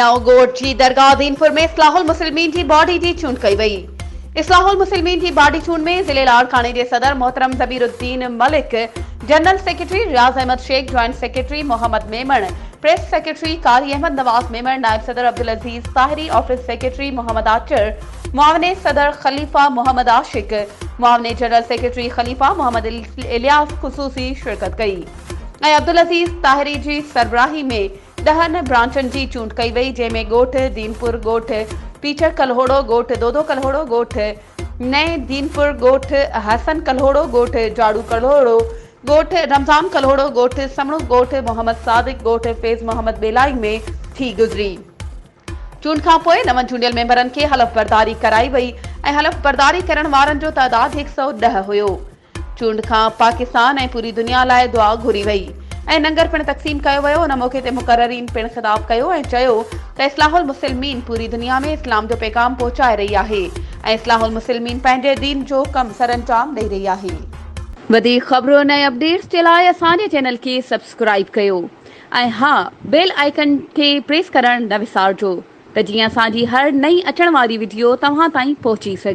नवगोट जी दरगाह दीनपुर में इस्लाहुल मुस्लिमीन की बॉडी की चूंड कई वई। इस्लाहुल मुस्लिमीन की बॉडी चूंड में जिले लाड़काने के सदर मोहतरम Jabiruddin Malik, general secretary Riaz Ahmed Sheikh, joint secretary Mohammad Memon, press secretary Qari Ahmed Nawaz Memon, नायब सदर अब्दुल अजीज ताहिरी, ऑफिस सेक्रेटरी मोहम्मद आचर, मुआवने सदर खलीफा मोहम्मद आशिक, मुआवने जनरल सेक्रेटरी खलीफा मोहम्मद इलियास खुसूसी शिरकत कई। अब्दुल अजीज ताहिरी जी सरबराही में 10 ब्रांचन की चूंड कई वई, जैमें गोठ दीनपुर, गोठ पीचर कलहोड़ो, गोठ दोदो कलहोड़ो, गोठ नए दीनपुर, गोठ हसन कलहोड़ो, गोठ जाड़ू कलहोड़ो, गोठ रमजान कलहोड़ो, गोठ समणु, गोठ मोहम्मद सादिक, गोठ फैज मोहम्मद बेलाई में थी गुजरी। चूंड खां पोइ नवं चूंडियल मेंबरनि खे हलफ़ बरदारी कराई वई ऐं हलफ़ बरदारी करण वारनि जो तादाद 110 हुयो। चूंड खां पाकिस्तान ऐं पूरी दुनिया लाइ दुआ घुरी वई ऐं लंगर पिण तक़सीम कयो वियो। उन मौक़े ते मुक़ररीन पिण ख़िताब कयो ऐं चयो त इस्लाहुल मुस्लिमीन पूरी दुनिया में इस्लाम जो पैगाम पहुचाए रही आहे ऐं इस्लाहुल मुस्लिमीन पंहिंजे दीन जो कम सरअंजाम ॾेई रही आहे। वधीक ख़बरुनि ऐं अपडेट्स जे लाइ असांजे चैनल खे सब्सक्राइब कयो ऐं हा, बेल आइकन खे प्रेस करण न विसारिजो त जीअं असांजी हर नई अचण वारी वीडियो तव्हां ताईं पहुची सघे।